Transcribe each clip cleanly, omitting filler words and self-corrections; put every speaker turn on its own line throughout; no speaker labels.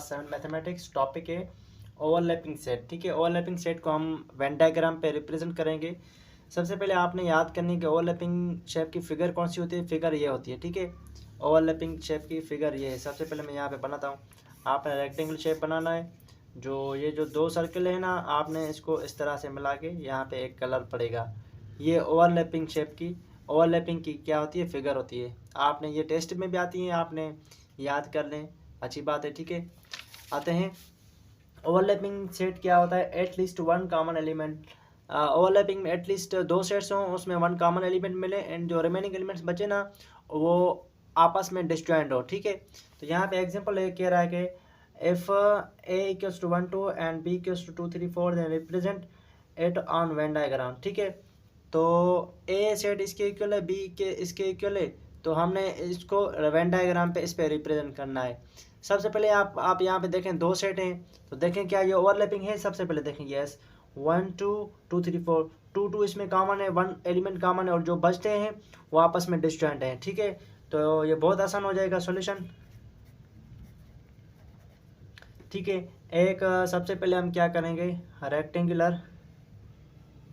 Class 7 mathematics. Topic है overlapping set. ठीक है, ओवरलैपिंग सेट को हम वेन डायग्राम पे रिप्रेजेंट करेंगे। सबसे पहले आपने याद करनी कि ओवरलैपिंग शेप की फिगर कौन सी होती है। फिगर ये होती है। ठीक है, ओवरलैपिंग शेप की फिगर ये है। सबसे पहले मैं यहाँ पे बनाता हूँ। आपने रेक्टेंगल शेप बनाना है। ये जो दो सर्कल है ना, आपने इसको इस तरह से मिला के यहाँ पे एक कलर पड़ेगा। ये ओवरलैपिंग शेप की, ओवरलैपिंग की क्या होती है, फिगर होती है। आपने ये टेस्ट में भी आती है, आपने याद कर लें, अच्छी बात है। ठीक है, आते हैं ओवरलैपिंग सेट क्या होता है। At least one common element, overlapping में एटलीस्ट दो सेट्स हों, उसमें वन कॉमन एलिमेंट मिले एंड जो रिमेनिंग एलिमेंट्स बचे ना वो आपस में डिसजॉइंट हो। ठीक है, तो यहाँ पे एग्जांपल ये कह रहा है कि if a equals to 1 2 and b equals to 2 3 4 then represent it on Venn diagram. ठीक है, तो ए सेट इसके इक्वल है, बी के इसके इक्वल है, तो हमने इसको वेन डायग्राम पे इस पे रिप्रेजेंट करना है। सबसे पहले आप यहाँ पे देखें दो सेट हैं, तो देखें क्या ये ओवरलैपिंग है। सबसे पहले देखें यस 1 2 2 3 4 2 2 इसमें कॉमन है, वन एलिमेंट कॉमन है और जो बचते हैं वो आपस में डिसजॉइंट हैं। ठीक है, तो ये बहुत आसान हो जाएगा सॉल्यूशन। ठीक है, एक सबसे पहले हम क्या करेंगे, रेक्टेंगुलर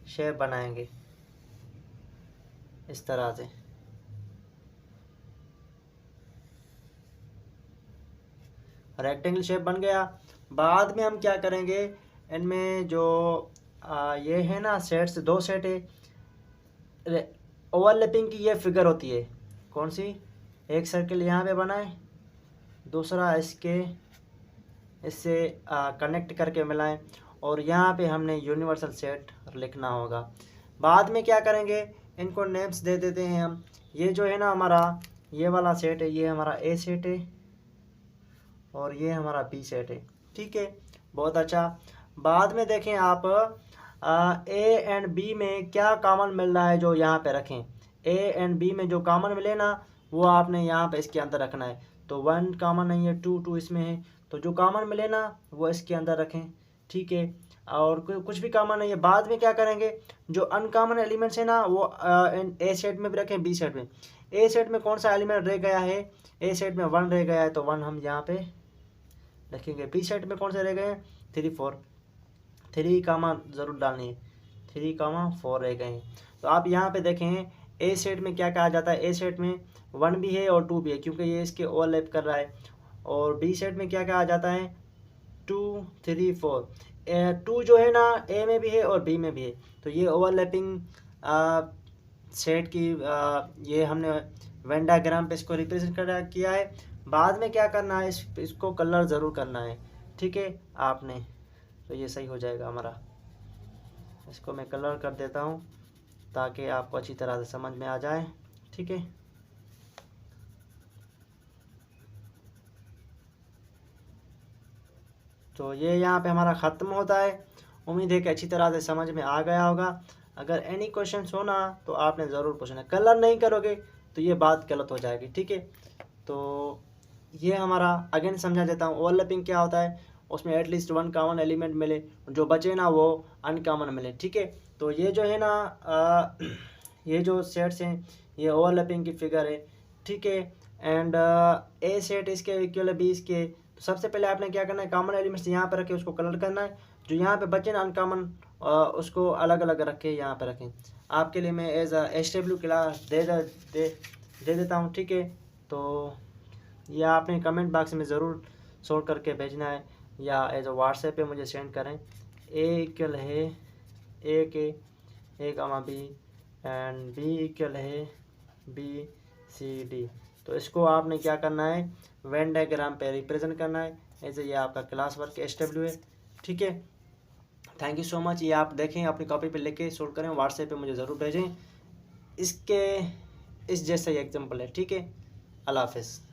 शेप बनाएंगे इस तरह से। रेक्टेंगल शेप बन गया। बाद में हम क्या करेंगे, इनमें जो ये है ना सेट्स, दो सेट है, ओवरलैपिंग की ये फिगर होती है। कौन सी, एक सर्कल यहाँ पे बनाए, दूसरा इससे कनेक्ट करके मिलाएं और यहाँ पे हमने यूनिवर्सल सेट लिखना होगा। बाद में क्या करेंगे, इनको नेम्स दे देते हैं हम। ये जो है ना हमारा ये वाला सेट है, ये हमारा ए सेट है और ये हमारा बी सेट है। ठीक है, बहुत अच्छा। बाद में देखें आप ए एंड बी में क्या कॉमन मिल रहा है, जो यहाँ पे रखें। ए एंड बी में जो कॉमन मिले ना वो आपने यहाँ पे इसके अंदर रखना है। तो 1 कॉमन नहीं है, 2 2 इसमें है, तो जो कॉमन मिले ना वो इसके अंदर रखें। ठीक है, और कुछ भी कॉमन नहीं है। बाद में क्या करेंगे, जो अनकॉमन एलिमेंट्स है ना वो ए सेट में भी रखें, बी सेट में। ए सेट में कौन सा एलिमेंट रह गया है, ए सेट में 1 रह गया है, तो 1 हम यहाँ पे रखेंगे। बी सेट में कौन से रह गए हैं, 3 4, 3 कामा ज़रूर डालनी है, 3 कामा 4 रह गए हैं। तो आप यहाँ पे देखें ए सेट में क्या कहा जाता है, ए सेट में 1 भी है और 2 भी है क्योंकि ये इसके ओवरलैप कर रहा है। और बी सेट में क्या कहा जाता है, 2 3 4, 2 जो है ना ए में भी है और बी में भी है। तो ये ओवरलैपिंग सेट की ये हमने वेन डायग्राम पे इसको रिप्रेजेंट किया है। बाद में क्या करना है, इसको कलर ज़रूर करना है। ठीक है आपने, तो ये सही हो जाएगा हमारा। इसको मैं कलर कर देता हूँ ताकि आपको अच्छी तरह से समझ में आ जाए। ठीक है, तो ये यहाँ पे हमारा ख़त्म होता है। उम्मीद है कि अच्छी तरह से समझ में आ गया होगा। अगर एनी क्वेश्चन हो ना तो आपने ज़रूर पूछना। कलर नहीं करोगे तो ये बात गलत हो जाएगी। ठीक है, तो ये हमारा अगेन समझा देता हूँ। ओवरलैपिंग क्या होता है, उसमें एटलीस्ट 1 कॉमन एलिमेंट मिले, जो बचे ना वो अनकॉमन मिले। ठीक है, तो ये जो है ना ये जो सेट्स हैं ये ओवरलैपिंग की फिगर है। ठीक है, एंड ए सेट इसके इक्वल है बी इसके। तो सबसे पहले आपने क्या करना है, कॉमन एलिमेंट्स यहाँ पे रखे, उसको कलर करना है। जो यहाँ पे बचे ना अनकॉमन उसको अलग अलग रख के यहाँ पे रखें। आपके लिए मैं एज HW क्लास दे देता हूँ। ठीक है, तो यह आपने कमेंट बॉक्स में ज़रूर सोल्व करके भेजना है या एज व्हाट्सएप पे मुझे सेंड करें। ए इक्वल है ए के ए कामा बी एंड बी इक्वल है बी सी डी। तो इसको आपने क्या करना है, वेन डायग्राम पे रिप्रेजेंट करना है। ऐसे ये आपका क्लास वर्क HW है। ठीक है, थैंक यू सो मच। ये आप देखें, अपनी कॉपी पे लेके सोल्व करें, व्हाट्सएप पे मुझे ज़रूर भेजें। इस जैसा ही एग्जाम्पल है। ठीक है, अल्लाह हाफिज़।